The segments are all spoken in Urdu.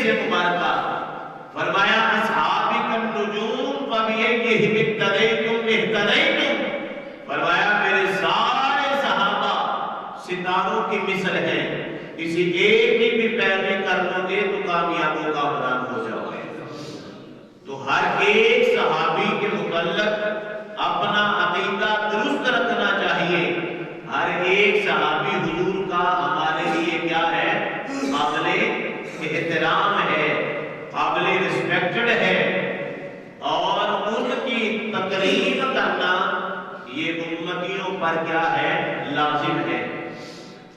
حدیث مبارکہ فرمایا اصحابکم نجوم فبیئہم اقتدیتم اہتدیتم، فرمایا میرے سارے صحابہ ستاروں کی مثل ہیں، کسی ایک کی بھی پیروی کر لو گے تو کامیابوں کا بران ہو جاؤ گے۔ تو ہر ایک صحابی کے متعلق اپنا عقیدہ درست رکھنا چاہیے۔ ہر ایک صحابی حضور کا ہمارے لیے کیا ہے؟ قابل احترام ہے، قابل رسپیکٹڈ ہے، اور ان کی تقریب کرنا یہ امتیوں پر کیا ہے؟ لازم ہے۔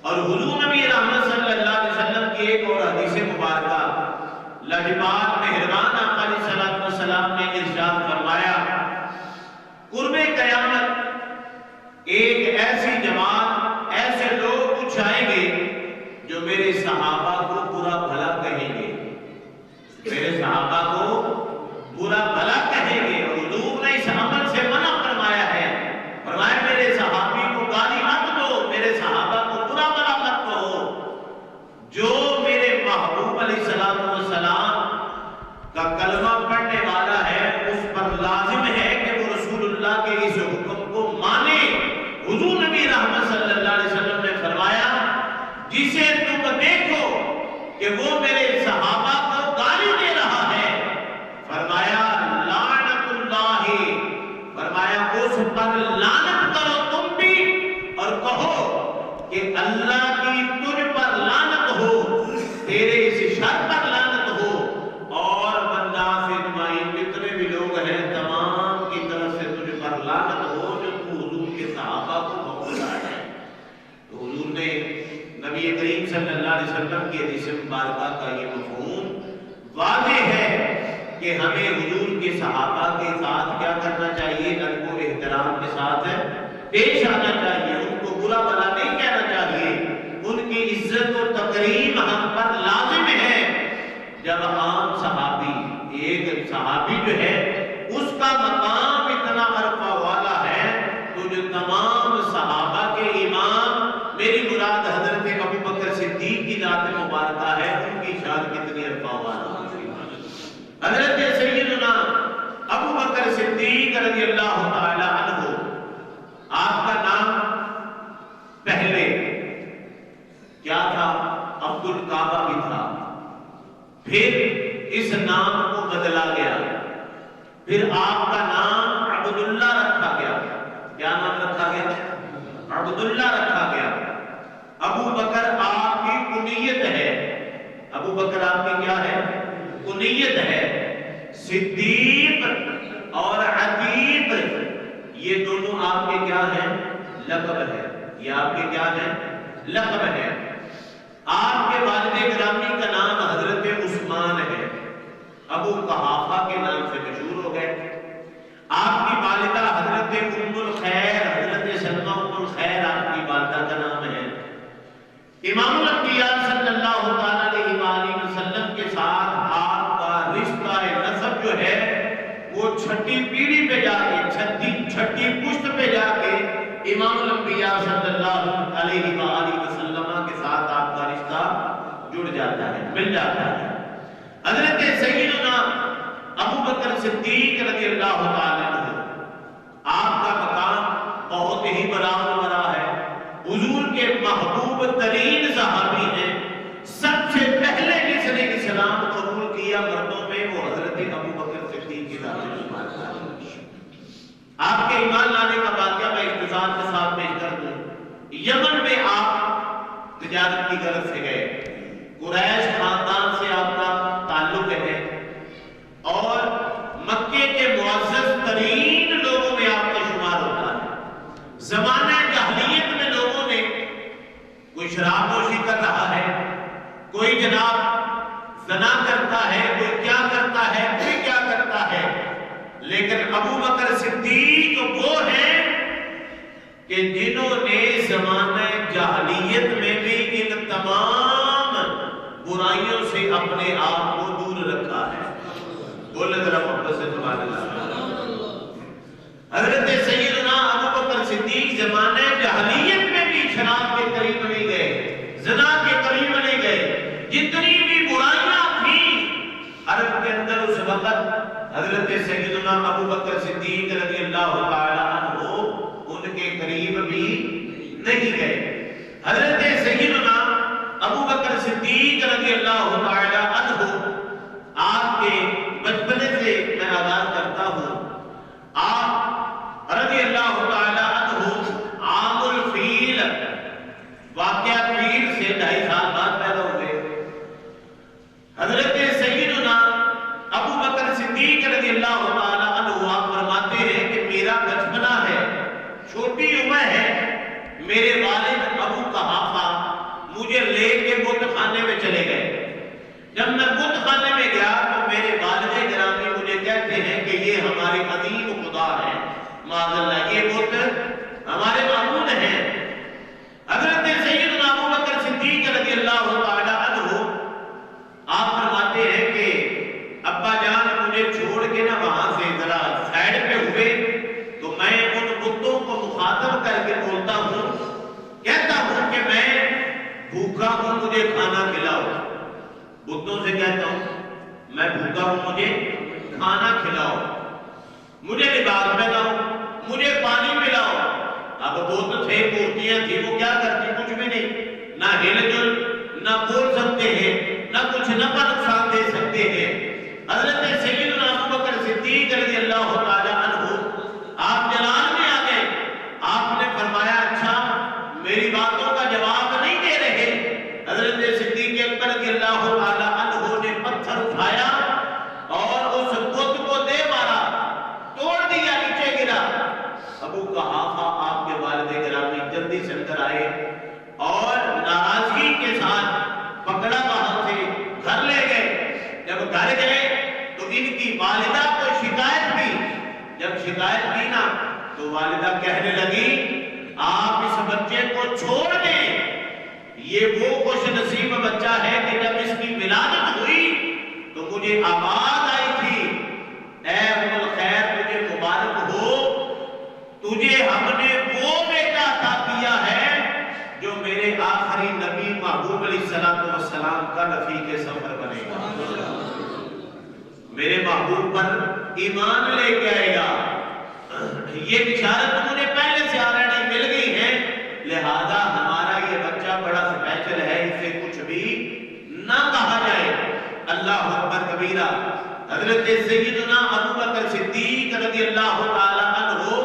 اور حضور نبی رحمت صلی اللہ علیہ وسلم کی ایک اور حدیث مبارکہ لجپال مہربان آقا علیہ الصلوۃ والسلام نے ارشاد فرمایا قرب قیامت ایک ایسی جماعت، ایسے لوگ کچھ آئیں گے جو میرے صحابہ کو برا بھلا کہیں گے، میرے صحابہ کو برا بھلا کہیں گے، اور حضور نے اس عمل سے منع فرمایا ہے، فرمایا میرے صحابی کو گالی مت دو، میرے صحابہ کو برا بھلا مت کہو۔ جو میرے محبوب علیہ الصلوۃ والسلام کا کلمہ پڑھنے والا ہے اس پر لازم ہے کہ وہ رسول اللہ کے اس حکم کو مانے۔ حضور نبی رحمت صلی اللہ علیہ وسلم نے فرمایا جسے تم دیکھو کہ وہ میرے صحابہ کو گالی دے رہا ہے، فرمایا لعنت اللہ، فرمایا اس پر لعنت کرو تم بھی، اور کہو کہ اللہ کی تجھ پر لعنت ہو، تیرے اس شر پر لعنت ہو، اور والناس اجمعین جتنے بھی لوگ ہیں تمام کی طرف سے تجھ پر لعنت ہو جو تو حضور کے صحابہ کو بخشا ہے۔ تو حضور نے نبی کریم صلی اللہ علیہ وسلم کی حدیث مبارکہ کا یہ مفہوم واضح ہے کہ ہمیں حضور کے صحابہ کے ساتھ کیا کرنا چاہیے؟ ادب و احترام کے ساتھ پیش آنا چاہیے، ان کو برا بھلا نہیں کہنا چاہیے، ان کی عزت و تکریم ہم پر لازم ہے۔ جب عام صحابی، ایک صحابی جو ہے اس کا مقام اتنا عرفہ والا ہے، تو جو تمام صحابہ کے امام، میری مراد حضرت ابو بکر صدیق کی ذات مبارکہ ہے، ان کی شان کتنی عرفہ والا ہے۔ حضرت سیدنا ابو بکر صدیق رضی اللہ تعالی عنہ، آپ کا نام پہلے کیا تھا؟ عبد الکعبہ بھی تھا، پھر اس نام کو بدلا گیا، پھر آپ کا نام عبداللہ رکھا گیا۔ کیا نام رکھا گیا؟ عبداللہ رکھا گیا۔ ابو بکر آپ کی کنیت ہے، ابو بکر آپ کی کیا ہے؟ کنیت ہے۔ صدیق اور عتیق یہ دونوں آپ کے کیا ہیں؟ لقب ہے، یہ آپ کے کیا ہیں؟ لقب ہے۔ آپ کے والد گرامی کا نام حضرت عثمان ہے، ابو قحافہ کے نام سے مشہور ہو گئے۔ آپ کی والدہ حضرت ام الخیر، حضرت سلمہ ام الخیر آپ کی والدہ کا نام ہے۔ امام الانبیاء صلی اللہ علیہ وآلہ وسلم کے ساتھ آپ کا رشتہ نسب جو ہے وہ چھٹی پیڑھی پہ جا کے، چھٹی پشت پہ جا کے امام الانبیاء صلی اللہ علیہ وآلہ وسلم کے ساتھ آپ کا رشتہ جڑ جاتا ہے، مل جاتا ہے۔ حضرت سیدنا ابو بکر صدیق رضی اللہ تعالیٰ عنہ، آپ کا مقام بہت ہی بلند ہے، حضور کے محبوب ترین صحابی ہیں۔ سب سے پہلے جس نے اسلام قبول کیا مردوں میں وہ حضرت ابو بکر صدیق کی ذات مبارکہ ہے۔ آپ کے ایمان لانے کا واقعہ میں اختصار کے ساتھ پیش کر دوں۔ یمن میں آپ تجارت کی غرض سے گئے، قریش خاندان سے آپ کا تعلق ہے، اور مکے کے معزز ترین لوگوں میں آپ کا شمار ہوتا ہے۔ زمانہ جاہلیت میں لوگوں نے کوئی شراب نوشی کر رہا ہے، کوئی جناب زنا کرتا ہے، کوئی کیا کرتا ہے، کوئی کیا کرتا ہے، لیکن ابو بکر صدیق وہ ہیں کہ جنہوں نے زمانہ جاہلیت میں بھی ان تمام برائیوں سے اپنے آپ کو دور رکھا ہے۔ بولے ذرا محبت سے سبحان اللہ۔ حضرت سیدنا ابو بکر صدیق زمانہ جاہلیت میں بھی شراب کے قریب نہیں گئے، زنا کے قریب نہیں گئے، جتنی بھی برائیاں تھیں حضرت سیدنا ابو بکر صدیق رضی اللہ تعالی عنہ ان کے قریب بھی نہیں گئے. حضرت سیدنا ابو بکر صدیق رضی اللہ تعالی عنہ آپ کے بچپنے سے میں آغاز کرتا ہوں. آپ رضی اللہ تعالی عنہ عام الفیل واقعہ فیل سے 2.5 سال بعد پیدا ہوئے. حضرت سیدنا ابو بکر صدیق رضی اللہ تعالی عنہ آپ فرماتے ہیں کہ میرا بچپنا ہے، چھوٹی عمر ہے. میرے والد ابو قحافہ مجھے لے کے بت خانے میں چلے گئے. جب میں بت خانے میں گیا تو میرے والد گرامی مجھے کہتے ہیں کہ یہ ہمارے عظیم خدا ہے، معاذ اللہ یہ بت ہمارے معبود ہیں. حضرت سیدنا ابو بکر صدیق رضی اللہ تعالی عنہ آپ فرماتے ہیں کہ ابا جان مجھے چھوڑ کے نہ وہاں سے ذرا سائڈ پہ ہوئے تو میں ان بتوں کو مخاطب کر کے بولتا ہوں، کہتا ہوں کہ میں بھوکا ہوں مجھے کھانا کھلاؤ. بتوں سے کہتا ہوں میں بھوکا ہوں مجھے کھانا کھلاؤ، مجھے لباس پہناؤ، مجھے پانی پلاؤ. اب بت تھے مورتیاں تھی وہ کیا کرتی کچھ بھی نہیں، نہ ہل جل نہ بول سکتے ہیں نہ کچھ نفع نقصان دے سکتے ہیں. حضرت سیدنا ابو بکر صدیق رضی اللہ تعالی عنہ آپ جلال میں آ گئے. آپ نے فرمایا اچھا میری باتوں کا جواب نہیں دے رہے. حضرت صدیق اکبر رضی اللہ تعالی عنہ نے پتھر اٹھایا اور اس بت کو دے مارا، توڑ دیا، نیچے گرا. ابو قحافہ آپ کے والد گرامی جلدی سے اندر آئے اور ناراضگی کے ساتھ پکڑا وہاں سے گھر لے گئے. جب گھر گئے تو ان کی والدہ کو شکایت بھی. جب شکایت کی نا تو والدہ کہنے لگی آپ اس بچے کو چھوڑ دیں، یہ وہ خوش نصیب بچہ ہے کہ جب اس کی ولادت ہوئی تو مجھے آواز آئی تھی اے ام الخیر تجھے مبارک ہو، تجھے ہم نے وہ بیٹا عطا کیا ہے جو میرے آخری نبی محبوب علیہ السلام کا رفیق سفر بنے گا، میرے محبوب پر ایمان لے کے آئے گا. یہ بشارت مجھے پہلے سے آلریڈی مل گئی ہے، لہذا ہمارا یہ بچہ بڑا سپیشل ہے، اسے کچھ بھی نہ کہا جائے. اللہ اکبر کبیرہ. حضرت سیدنا ابو بکر صدیق رضی اللہ تعالی عنہ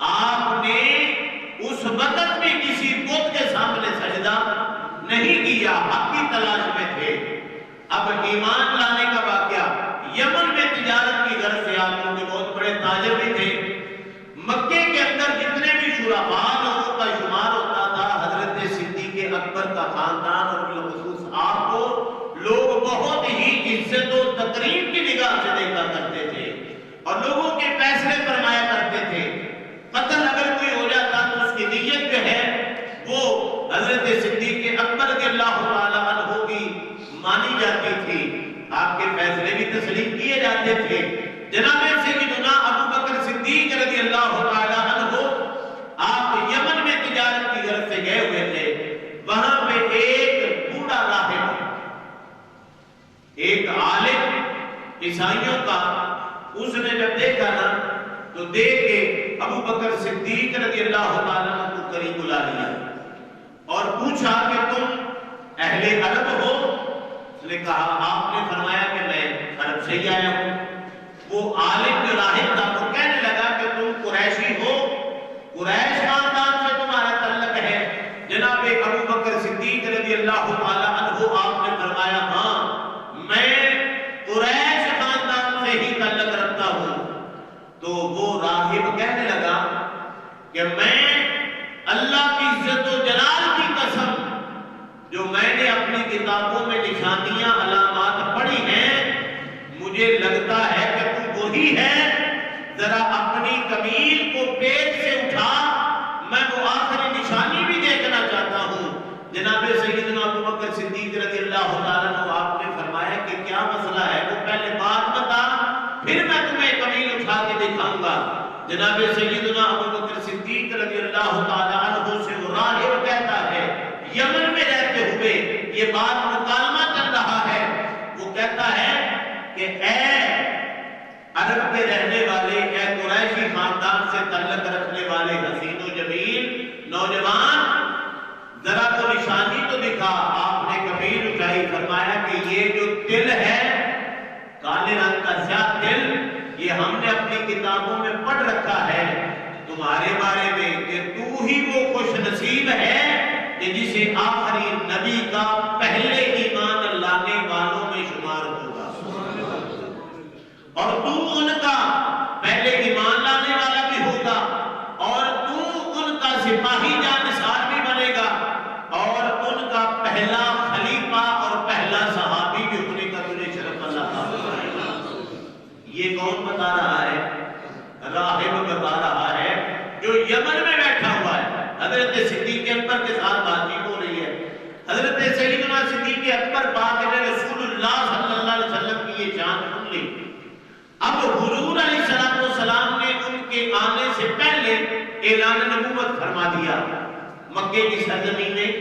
آپ نے اس وقت بھی کسی بت کے سامنے سجدہ نہیں کیا، حق کی تلاش میں تھے. اب ایمان لانے کا واقعہ، یمن میں تجارت کی غرض سے آپ کے بہت بڑے تاجر بھی تھے. مکے کے اندر جتنے بھی شرفاء لوگوں کا شمار ہوتا تھا حضرت صدیق اکبر کا خاندان اور بالخصوص آپ کو لوگ بہت ہی عزت و تکریم کی نگاہ سے دیکھا کرتے تھے اور لوگوں کے فیصلے فرمایا کرتے تھے. قتل اگر کوئی ہو جاتا تو اس کی نیت جو ہے وہ حضرت صدیق اکبر رضی اللہ تعالی عنہ کی مانی جاتی تھی، آپ کے فیصلے بھی تسلیم کیے جاتے تھے. جناب سیدنا ابو بکر صدیق رضی اللہ تعالی عنہ آپ یمن میں تجارت کی غرض سے گئے ہوئے تھے. وہاں پہ ایک بوڑھا راہب، ایک عالم عیسائیوں کا، اس نے جب دیکھا نا تو دیکھ کے ابو بکر صدیق رضی اللہ تعالی عنہ کو قریب بلا لیا اور پوچھا کہ تم اہل عرب ہو؟ اس نے کہا. آپ نے فرمایا کہ میں عرب سے ہی آیا ہوں. وہ عالم جو راہب تھا وہ کہنے لگا کہ تم قریشی ہو، قریش خاندان سے تمہارا تعلق ہے؟ جناب ابو بکر صدیق رضی اللہ تعالی عنہ آپ نے فرمایا ہاں میں قریش خاندان سے ہی تعلق رکھتا ہوں. تو وہ راہب کہنے لگا کہ میں اللہ کی عزت و جلال کی قسم، جو میں نے اپنی کتابوں میں نشانیاں علامات پڑھی ہیں، مجھے لگتا ہے کہ تو وہی ہے. ذرا اپنی قمیل کو پیٹ سے اٹھا، میں وہ آخری نشانی بھی دیکھنا چاہتا ہوں. جناب سیدنا ابو بکر صدیق رضی اللہ تعالیٰ عنہ آپ نے فرمایا کہ کیا مسئلہ ہے؟ وہ پہلے بات بتا پھر میں تمہیں قمیل اٹھا کے دکھاؤں گا. جناب سیدنا ابو بکر صدیق رضی اللہ تعالیٰ عنہ سے وہ راہب کہتا ہے، یمن میں رہتے ہوئے یہ بات مکالمہ چل رہا ہے، وہ کہتا ہے کہ اے عرب کے رہنے والے اے قریشی خاندان سے تعلق رکھنے والے حسین و جمیل نوجوان، ذرا تو نشانی تو دکھا۔ آپ نے کبیر اٹھائی، فرمایا کہ یہ جو دل ہے کالے رنگ کا سیاہ دل، یہ ہم نے اپنی کتابوں میں پڑھ رکھا ہے تمہارے بارے میں کہ تو ہی وہ خوش نصیب ہے کہ جسے آخری نبی کا پہلے ایمان لانے والوں میں شمار ہوگا، اور تو ان کا پہلے ایمان لانے والا بھی ہوگا، اور تو ان کا سپاہی جانثار بھی بنے گا، اور ان کا پہلا خلیفہ اور پہلا صحابی بھی ہونے کا تجھے شرف اللہ تعالیٰ کرے گا۔ یہ کون بتا رہا ہے؟ راہب بتا رہا ہے جو یمن میں بیٹھا ہوا ہے۔ حضرت صدیق اکبر کے ساتھ بات چیت ہو رہی ہے۔ حضرت سیدنا صدیق اکبر پاک نے رسول اللہ صلی اللہ علیہ وسلم کی یہ شان سن لی۔ اب حضور علیہ السلام نے ان کے آنے سے پہلے اعلان نبوت فرما دیا، مکے کی سرزمین میں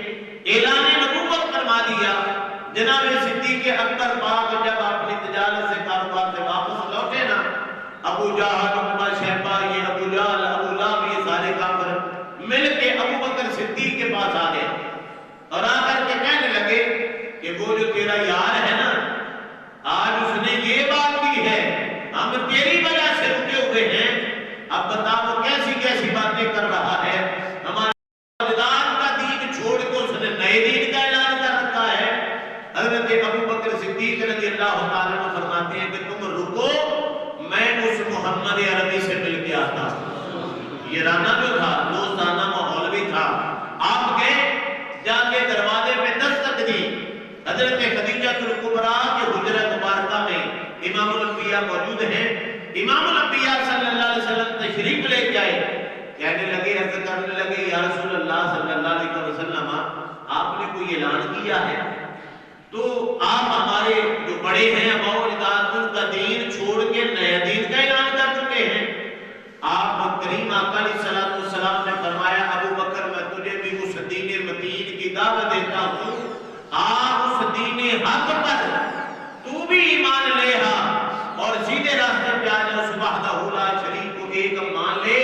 اعلان نبوت فرما دیا۔ جناب صدیق اکبر پاک جب اپنی تجارت سے کاروبار سے واپس لوٹے نا، ابو جہل، عتبہ، شیبہ، یہ ابو جہل، ابو لہب، یہ سارے کافر مل کے ابو بکر صدیق کے پاس آ گئے اور آ کر کے کہنے لگے کہ وہ جو تیرا یار ہے نا، آج اس نے یہ بات کی ہے، ہم تیری وجہ سے رکے ہوئے ہیں، اب بتا وہ کیسی کیسی باتیں کر رہا ہے، ہمارے والدان کا دین چھوڑ کے اس نے نئے دین کا اعلان کر رکھا ہے۔ حضرت ابو بکر صدیق رضی اللہ تعالیٰ عنہ فرماتے ہیں کہ تم رکو، میں اس محمد عربی سے مل کے آتا۔ یہ رانا جو تھا دوستانہ ماحول بھی تھا۔ آپ گئے، جا کے دروازے پہ دستک دی، حضرت خدیجہ الکبریٰ کے حجرہ مبارکہ میں امام الانبیاء موجود ہیں۔ امام الانبیاء صلی اللہ علیہ وسلم تشریف لے کے آئے، کہنے لگے، عرض کرنے لگے، یا رسول اللہ صلی اللہ علیہ وسلم آپ نے کوئی اعلان کیا ہے؟ تو آپ ہمارے جو بڑے ہیں ابا و اجداد، ان کا دین چھوڑ کے نیا دین کا اعلان کر چکے ہیں۔ آپ کریم آقا علیہ السلام نے فرمایا، ابو بکر میں تجھے بھی اس دین متین کی دعوت دیتا ہوں، آپ اس دین حق پر تو بھی ایمان لے اور سیدھے راستے پہ آ جا، اس وحدہ لا شریک کو ایک مان لے،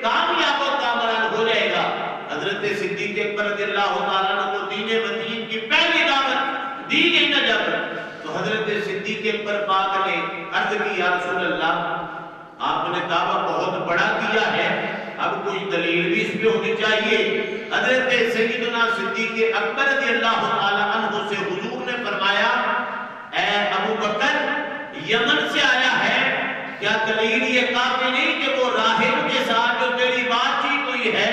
کامیاب و کامران ہو جائے گا۔ حضرت صدیق اکبر رضی اللہ تعالیٰ عنہ کو دین متین کی پہلی دعوت دی گئی نہ جب، تو حضرت صدیق اکبر پاک نے عرض کی، یا رسول اللہ آپ نے دعویٰ بہت بڑا کیا ہے، اب کوئی دلیل بھی اس پہ ہونی چاہیے۔ حضرت سیدنا صدیق اکبر رضی اللہ تعالیٰ عنہ سے حضور نے فرمایا، اے ابو بکر یمن سے آیا ہے، کیا دلیل یہ کافی نہیں کہ وہ راہب کے ساتھ جو تیری بات چیت ہوئی ہے،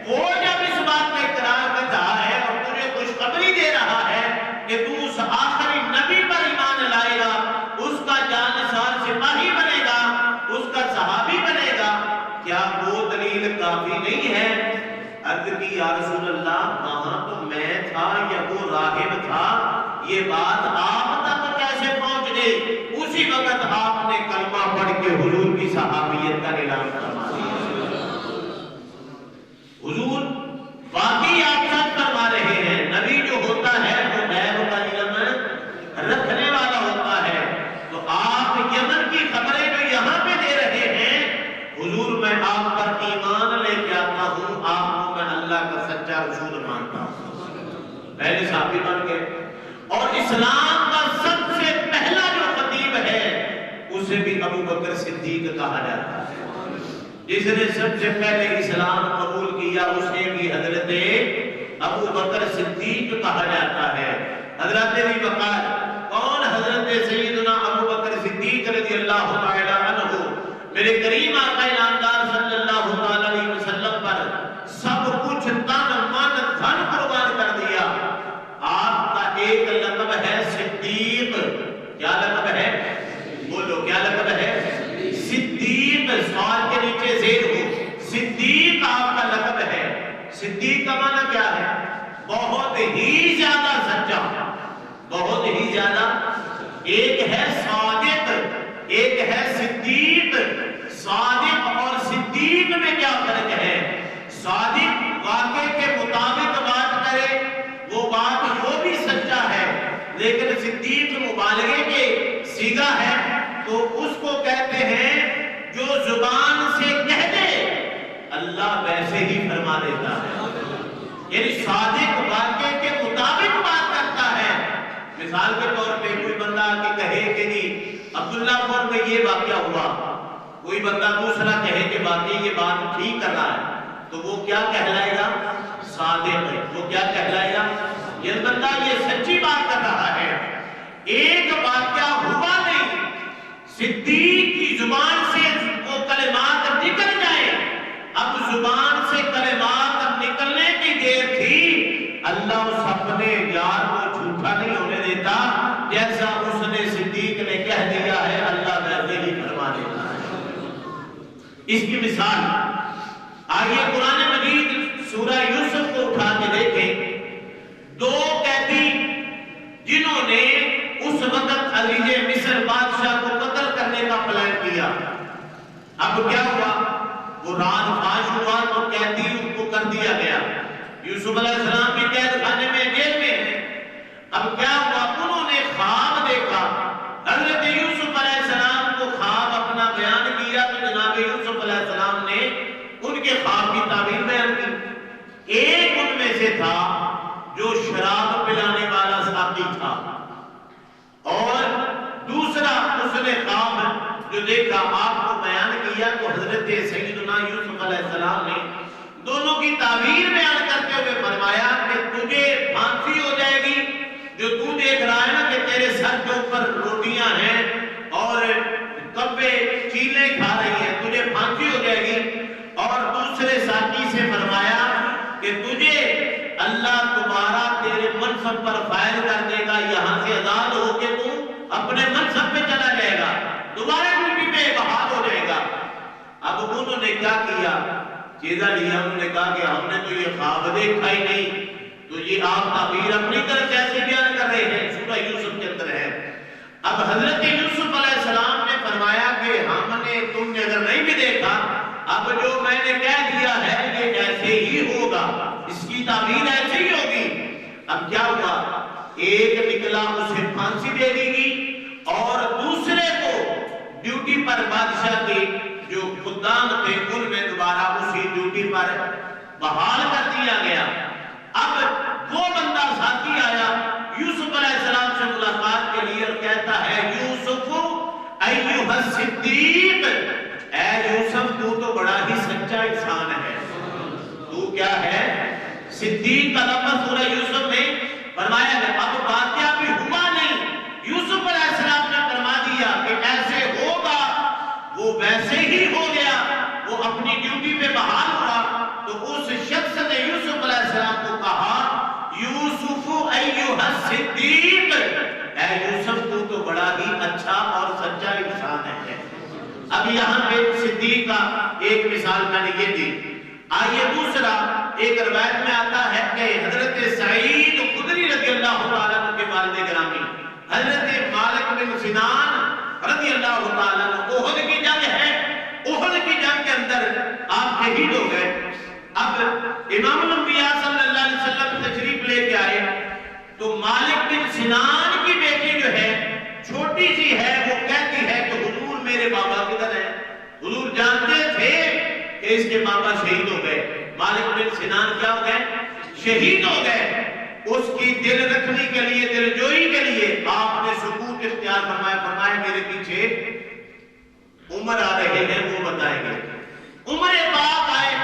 وہ جب اس بات کا اقرار کر رہا ہے اور تجھے خوشخبری دے رہا ہے کہ تو اس آخری نبی پر ایمان لائے گا، اس کا جانثار سپاہی بنے گا، اس کا صحابی بنے گا، کیا وہ دلیل کافی نہیں ہے؟ عرض کی، یا رسول اللہ وہاں تو میں تھا یا وہ راہب تھا، یہ بات آپ تک کیسے پہنچ گئی؟ اسی وقت آپ نے کلمہ پڑھ کے حضور کی صحابیت کا اعلان فرما دیا۔ حضور باقی آپ سب فرما رہے ہیں، نبی جو ہوتا ہے وہ غیب کا علم رکھنے والا ہوتا ہے، تو آپ یمن کی خبریں جو یہاں پہ دے رہے ہیں، حضور میں آپ پر ایمان لے کے آتا ہوں، آپ کو میں اللہ کا سچا رسول مانتا ہوں۔ پہلے صحابی بن گئے، اور اسلام کا سب سے پہلا جو خطیب ہے اسے بھی ابو بکر صدیق کہا جاتا ہے۔ جس نے سب سے پہلے اسلام قبول کیا اسے بھی حضرت ابو بکر صدیق کہا جاتا ہے۔ حضرت بھی وقار کون؟ حضرت سیدنا ابو بکر صدیق رضی اللہ تعالی عنہ، میرے کریم آقا نامدار صلی اللہ علیہ وسلم پر سب کچھ تن من دھن قربان کر دیا۔ آپ کا ایک لقب ہے صدیق، کیا لقب ہے؟ بولو کیا لقب ہے؟ صدیق، سوال کے نیچے زیر ہو، صدیق آپ کا لقب ہے۔ صدیق کا معنی کیا ہے؟ بہت ہی زیادہ سچا، بہت ہی زیادہ۔ ایک ہے صادق، ایک ہے صدیق۔ صادق اور صدیق میں کیا فرق ہے؟ صادق واقعے کے مطابق بات کرے، وہ بات وہ بھی سچا ہے، لیکن صدیق مبالغے کے صیغہ ہے تو اس کو کہتے ہیں زبان سے کہہ دے اللہ ویسے ہی فرما دیتا ہے، یعنی صادق واقعے کے مطابق بات کرتا ہے۔ مثال کے طور پہ کوئی بندہ آ کے کہے کہ جی عبداللہ پور میں یہ واقعہ ہوا، کوئی بندہ دوسرا کہے کہ واقعی یہ بات ٹھیک کر رہا ہے، تو وہ کیا کہلائے گا؟ صادق ہے۔ وہ کیا کہلائے گا؟ یہ بندہ یہ سچی بات کر رہا ہے۔ ایک واقعہ ہوا نہیں، صدیق کی زبان سے وہ کلمات نکل جائے، اب زبان سے کلمات نکلنے کی دیر تھی، اللہ اس اپنے یار کو جھوٹا نہیں ہونے دیتا، جیسا اس نے صدیق نے کہہ دیا ہے اللہ ویسے ہی فرما دیتا ہے۔ اس کی مثال آئیے قرآن مجید سورہ یوسف کو اٹھا کے دیکھیں۔ دو قیدی جنہوں نے اس وقت عزیز مصر بادشاہ کو قتل کرنے کا پلان کیا، اب کیا ہوا؟ وہ رات فاش ہوا تو قیدی ان کو کر دیا گیا، یوسف علیہ السلام بھی قید خانے میں جیل میں ہیں۔ اب کیا ہوا؟ انہوں نے خواب دیکھا، حضرت یوسف علیہ السلام کو خواب اپنا بیان کیا تو جناب یوسف علیہ السلام نے ان کے خواب کی تعبیر بیان کی۔ ایک ان میں سے تھا جو شراب پلانے والا ساقی تھا، اور دوسرا اس نے خواب جو دیکھا آپ کو بیان کیا تو حضرت سیدنا یوسف علیہ السلام نے دونوں کی تعبیر بیان کرتے ہوئے فرمایا کہ تجھے پھانسی ہو جائے گی، جو تو دیکھ رہا ہے نا کہ تیرے سر کے اوپر روٹیاں ہیں اور کبے چیلیں کھا رہی ہیں، تجھے پھانسی ہو جائے گی۔ اور دوسرے ساتھی سے فرمایا کہ تجھے اللہ تمہارا تیرے منصب پر فائل کر دے گا، یہاں سے آزاد ہو کے تو اپنے منصب پہ چلا جائے گا، دوبارہ ڈیوٹی پہ بحال ہو جائے گا۔ اب انہوں نے کیا کیا؟ چیزہ لیا، انہوں نے کہا کہ ہم نے تو یہ خواب دیکھا ہی نہیں، تو یہ آپ تعبیر اپنی طرف کیسے بیان کر رہے ہیں؟ سورہ یوسف کے اندر ہے۔ اب حضرت یوسف علیہ السلام نے فرمایا کہ ہم نے تم نے اگر نہیں بھی دیکھا، اب جو میں نے کہہ دیا ہے یہ ایسے ہی ہوگا، اس کی تعبیر ایسے ہی ہوگی۔ اب کیا ہوا؟ ایک نکلا اسے پھانسی دے دی گئی، اور دوسرے کو ڈیوٹی پر بادشاہ کے جو خدام تھے ان میں دوبارہ اسی ڈیوٹی پر بحال کر دیا گیا۔ اب وہ بندہ ساتھی آیا یوسف علیہ السلام سے ملاقات کے لیے اور کہتا ہے یوسف ایھا الصدیق، اے یوسف تو تو بڑا ہی سچا انسان ہے، تو کیا ہے؟ صدیق کا لفظ سورہ یوسف میں فرمایا ہے۔ اب واقعہ بھی ہوا نہیں، یوسف علیہ السلام نے فرما دیا کہ ایسے ہوگا، وہ ویسے ہی ہو گیا، وہ اپنی ڈیوٹی پہ بحال ہوا۔ تو اس شخص نے یوسف علیہ السلام کو کہا یوسف ایھا الصدیق، اے یوسف تو بڑا ہی اچھا اور سچا انسان ہے۔ اب یہاں پہ صدیق کا ایک مثال میں نے یہ دی۔ آئیے دوسرا، ایک روایت میں آتا ہے کہ حضرت سعید خدری رضی اللہ تعالیٰ عنہ کے والد گرامی حضرت مالک بن سنان رضی اللہ تعالیٰ عنہ، احد کی جنگ ہے، احد کی جنگ کے اندر آپ شہید ہو گئے۔ اب امام الانبیاء صلی اللہ علیہ وسلم تشریف لے کے آئے تو مالک بن سنان کی بیٹی جو ہے چھوٹی سی ہے، وہ کہتی ہے کہ حضور میرے بابا کدھر ہیں؟ حضور جانتے تھے کہ اس کے بابا شہید ہو گئے۔ مالک بن سنان کیا ہو گئے؟ شہید ہو گئے۔ اس کی دل رکھنے کے لیے، دل جوئی کے لیے آپ نے سکوت اختیار فرمایا، فرمایا میرے پیچھے عمر آ رہے ہیں وہ بتائیں گے۔ عمر پاک آئے،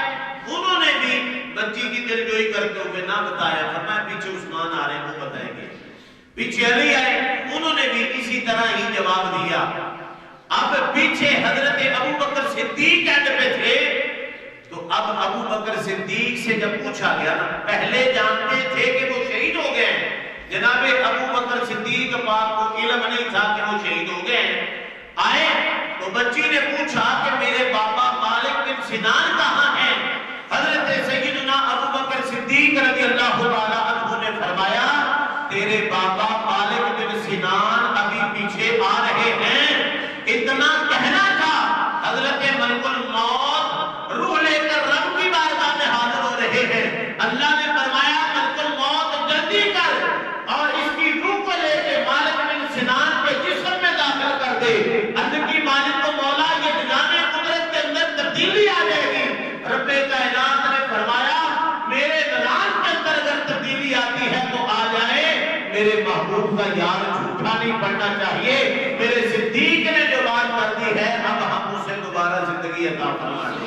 انہوں نے بھی بچی کی دل جوئی کرتے ہوئے نہ بتایا، فرمایا پیچھے عثمان آ رہے ہیں وہ بتائیں گے۔ پیچھے علی آئے، انہوں نے بھی اسی طرح ہی جواب دیا۔ اب پیچھے حضرت ابو بکر صدیق اینڈ پہ تھے، تو اب ابو بکر صدیق سے جب پوچھا گیا نا، پہلے جانتے تھے کہ وہ شہید ہو گئے ہیں، جناب ابو بکر صدیق پاک کو علم نہیں تھا کہ وہ شہید ہو گئے ہیں۔ آئے تو بچی نے پوچھا کہ میرے بابا مالک بن سنان کہاں ہیں؟ حضرت سیدنا ابو بکر صدیق رضی اللہ تعالیٰ عنہ نے فرمایا تیرے بابا مالک بن سنان ابھی پیچھے آ رہے ہیں۔ اتنا کہنا تھا، حضرت ملک الموت روح لے کر رب کی بارگاہ میں حاضر ہو رہے ہیں۔ اللہ نے فرمایا ملک الموت جلدی کر اور اس کی روح کو لے کے مالک بن سنان کے جسم میں داخل کر دے۔ عرض کی مالک کو مولا یہ جانے قدرت کے کرنا چاہیے. میرے صدیق نے جو بات کر دی ہے اب ہم اسے دوبارہ زندگی عطا فرما دیں.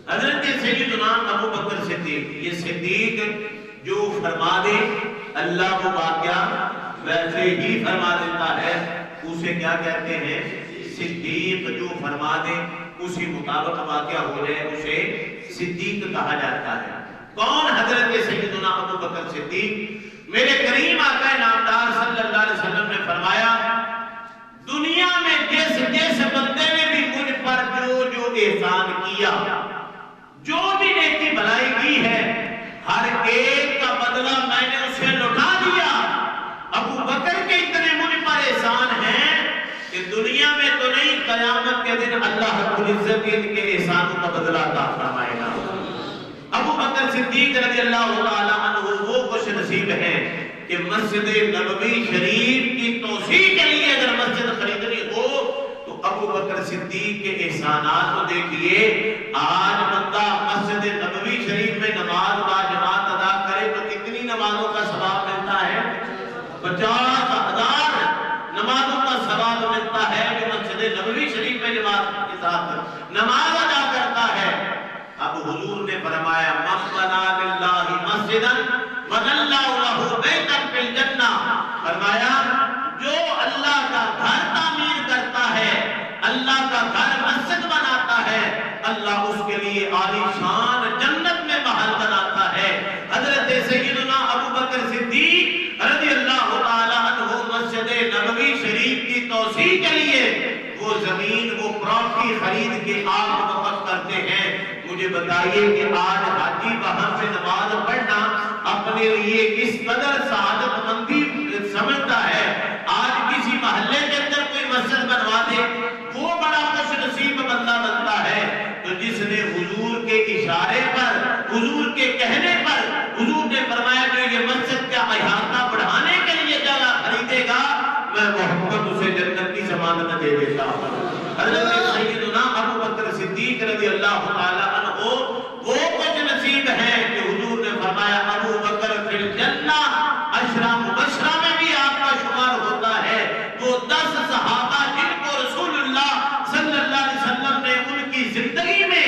حضرت سیدنا ابو بکر صدیق، یہ صدیق جو فرما دے اللہ وہ واقعہ ویسے ہی فرما دیتا ہے. اسے کیا کہتے ہیں؟ صدیق. جو فرما دے اسی مطابق واقعہ ہو جائے اسے صدیق کہا جاتا ہے. کون؟ حضرت سیدنا ابو بکر صدیق. میرے کریم آقا نامدار صلی اللہ علیہ وسلم نے فرمایا دنیا میں جس بندے نے بھی مجھ پر جو احسان کیا، جو بھی نیکی بھلائی کی ہے، ہر ایک کا بدلہ میں نے اسے لوٹا دیا. ابو بکر کے اتنے مجھ پر احسان ہیں کہ دنیا میں تو نہیں، قیامت کے دن اللہ رب العزت ان کے احسانوں کا بدلہ عطا فرمائے گا. ابو بکر صدیق رضی اللہ تعالیٰ عنہ وہ خوش نصیب ہیں کہ مسجد نبوی شریف کی توسیع کے لیے اگر مسجد خریدنی ہو تو ابو بکر صدیق کے احسانات کو دیکھیے. آج بندہ مسجد نبوی شریف میں نماز باجماعت ادا کرے تو کتنی نمازوں کا ثواب ملتا ہے؟ 50,000 نمازوں کا ثواب ملتا ہے جو مسجد نبوی شریف میں جماعت کے ساتھ نماز ادا کرتا ہے. اب حضور نے فرمایا من بنا للہ مسجدا بنى اللہ لہ بیتا فی الجنہ. فرمایا جو اللہ کا گھر تعمیر کرتا ہے، اللہ کا گھر مسجد بناتا ہے، اللہ اس کے لیے عالی شان جنت میں محل بناتا ہے. حضرت سیدنا ابو بکر صدیق رضی اللہ تعالی عنہ مسجد نبوی شریف کی توسیع کے لیے وہ زمین وہ پراپرٹی خرید کے آپ وقف کرتے ہیں. مجھے بتائیے کہ آج حاجی باہر سے نماز پڑھنا اپنے لیے کس قدر سعادت مندی سمجھتا ہے. آج کسی محلے کے اندر کوئی مسجد بنوا دے وہ بڑا خوش نصیب بندہ بنتا ہے. تو جس نے حضور کے اشارے پر، حضور کے کہنے پر، حضور نے فرمایا کہ یہ مسجد کا احاطہ بڑھانے کے لیے جگہ خریدے گا میں محمد اسے جنت کی ضمانت دے دیتا ہوں. حضرت سیدنا ابو بکر صدیق رضی اللہ تعالی عنہ وہ کچھ نصیب ہیں کہ حضور نے فرمایا ابو بکر فی الجنہ. عشرہ مبشرہ میں بھی آپ کا شمار ہوتا ہے. وہ 10 صحابہ جن کو رسول اللہ صلی اللہ علیہ وسلم نے ان کی زندگی میں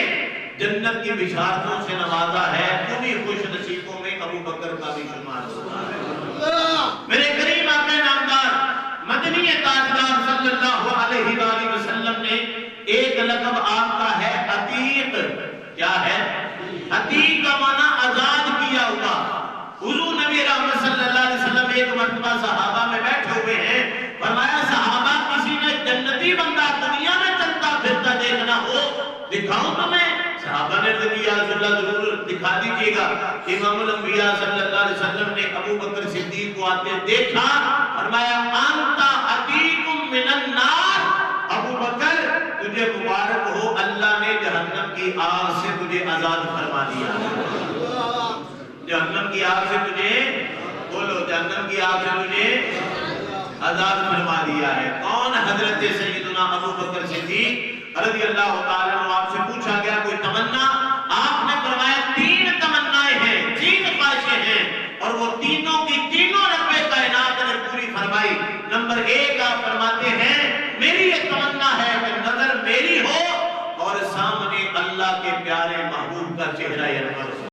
جنت کی بشارتوں سے نوازا ہے، انہی خوش نصیبوں میں ابو بکر کا بھی شمار ہوتا ہے. میرے کریم آقا نامدار مدنی تاجدار صلی اللہ علیہ وآلہ وسلم نے ایک لقب آپ کا ہے عتیق. کیا ہے؟ عتیق کا معنی آزاد کیا ہوا. حضور نبی رحمت صلی اللہ علیہ وسلم ایک مرتبہ صحابہ میں بیٹھے ہوئے ہیں. فرمایا صحابہ کسی نے جنتی بندہ دنیا میں چلتا پھرتا دیکھنا ہو دکھاؤں تمہیں؟ صحابہ نے یا رسول اللہ ضرور دکھا دیجئے گا. امام الانبیاء صلی اللہ علیہ وسلم نے ابو بکر صدیق کو آتے دیکھا. فرمایا انت عتیق من النار. ابو بکر تجھے مبارک ہو، اللہ نے جہنم کی آگ سے تجھے آزاد فرما دیا. جہنم کی آگ سے تجھے، بولو، جہنم کی آگ سے تجھے آزاد فرما دیا ہے. کون؟ حضرت سیدنا ابو بکر صدیق رضی اللہ تعالیٰ عنہ. آپ سے پوچھا گیا کوئی تمنا؟ آپ نے فرمایا 3 تمنائیں ہیں، 3 خواہشیں ہیں اور وہ تینوں کی تینوں رب کائنات نے پوری فرمائی. نمبر 1 آپ فرماتے ہیں میری یہ تمنا ہے کہ نظر میری ہو اور سامنے اللہ کے پیارے محبوب کا چہرہ انور ہو.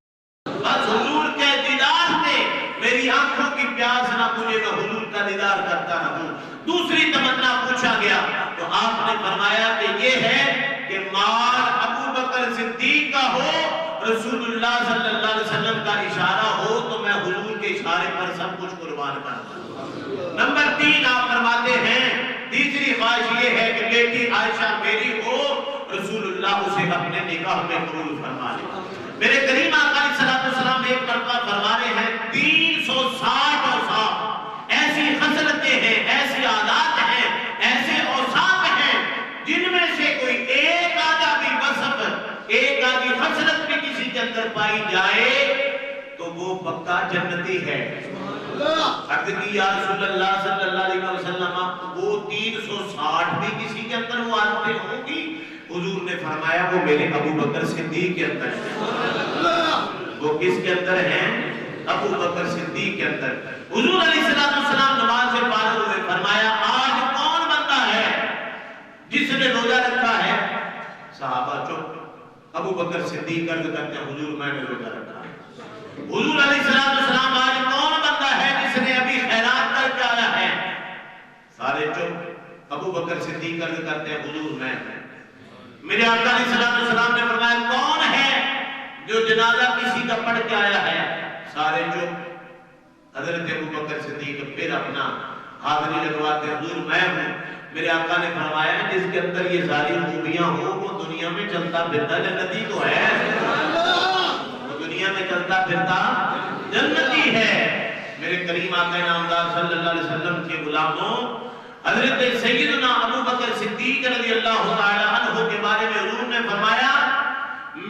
بس حضور کے دیدار سے میری آنکھوں کی پیاس نہ بجھے، میں حضور کا دیدار کرتا رہوں. دوسری تمنا پوچھا گیا تو آپ نے فرمایا کہ یہ ہے کہ مال ابو بکر صدیق کا ہو، رسول اللہ صلی اللہ علیہ وسلم کا اشارہ ہو تو میں حضور کے اشارے پر سب کچھ قربان کرتا ہوں. نمبر 3 آپ فرماتے ہیں تیسری خواہش یہ ہے کہ بیٹی عائشہ میری ہو، رسول اللہ اسے اپنے نکاح میں قبول فرما لے. میرے کریم آقا علیہ السلام ایک مرتبہ فرما رہے ہیں 360 اوصاف ایسی خصلتیں ہیں، ایسی عادات ہیں، ایسے اوصاف ہیں جن میں سے کوئی ایک آدھا بھی وصف، ایک آدھی خصلت بھی کسی کے اندر پائی جائے تو وہ پکا جنتی ہے. عرض کی یا رسول اللہ صلی اللہ علیہ وسلم وہ 360 بھی کسی کے اندر وہ عادتیں ہوں گی؟ حضور نے فرمایا وہ میرے ابو بکر صدیق کے اندر ہیں۔ وہ کس کے اندر ہیں؟ ابو بکر صدیق کے اندر۔ حضور علیہ السلام نماز سے فارغ ہوئے، فرمایا آج کون بندہ ہے جس نے روزہ رکھا ہے؟ صحابہ چپ۔ ابو بکر صدیق عرض کرتے ہیں حضور میں نے روزہ رکھا ہے۔ حضور علیہ السلام آج کون بندہ ہے جس نے ابھی خیرات کر کے آیا ہے؟ سارے چپ۔ ابو بکر صدیق عرض کرتے ہیں حضور میں۔ میرے آقا علیہ السلام نے فرمایا کون ہے جو جنازہ کسی کا پڑھ کے آیا ہے؟ سارے چپ۔ حضرت ابو بکر صدیق پھر اپنا حاضری لگواتے ہیں حضور میں ہوں۔ میرے آقا نے فرمایا جس کے اندر یہ ساری خوبیاں ہوں وہ دنیا میں چلتا پھرتا جنتی تو ہے، وہ دنیا میں چلتا پھرتا جنتی ہے۔ میرے کریم آقا نامدار صلی اللہ علیہ وسلم کے غلاموں، حضرت سیدنا ابو بکر صدیق رضی اللہ تعالی عنہ کے بارے میں حضور نے فرمایا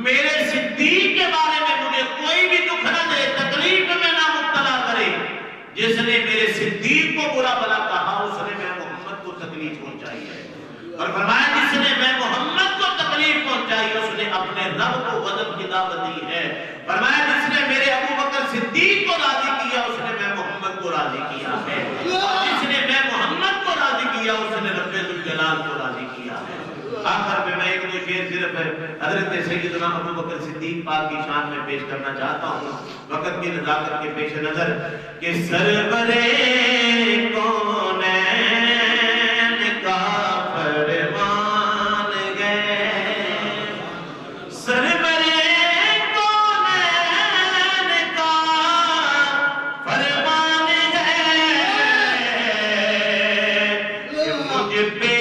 میرے صدیق کے بارے میں مجھے کوئی بھی دکھ نہ دے، تکلیف میں نہ مبتلا کرے۔ جس نے میرے صدیق کو برا بلا کہا اس نے میں محمد کو تکلیف پہنچائی ہے، اور فرمایا جس نے میں محمد کو تکلیف پہنچائی اس نے اپنے رب کو غضب کی دعوت دی ہے۔ فرمایا جس نے میرے ابو بکر صدیق کو راضی کیا اس نے میں محمد کو راضی کیا ہے، جس نے میں محمد کو راضی کیا اس نے رب ذوالجلال کو راضی کیا ہے۔ آخر میں ایک دو شعر صرف حضرت سیدنا ابو بکر صدیق پاک کی شان میں پیش کرنا چاہتا ہوں وقت کی نزاکت کے پیش نظر کہ سرورے کونین کا فرمان گئے، سرورے کونین کا فرمان ہے کہ مجھ پہ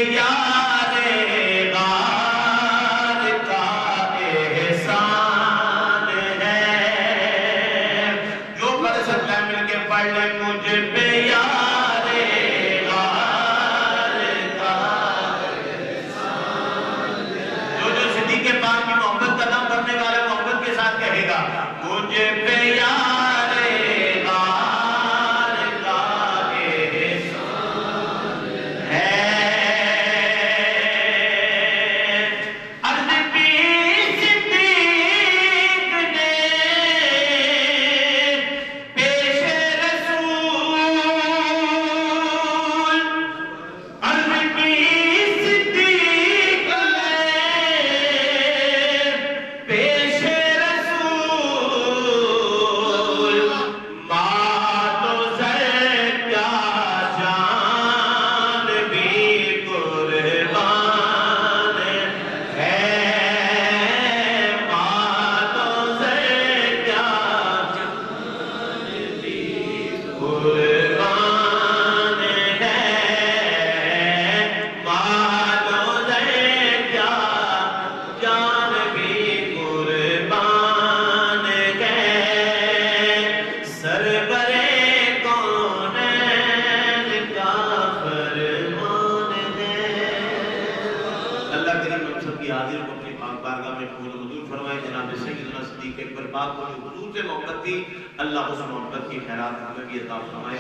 اللہ اس محبت کی خیرات ہمیں بھی عطا فرمائے۔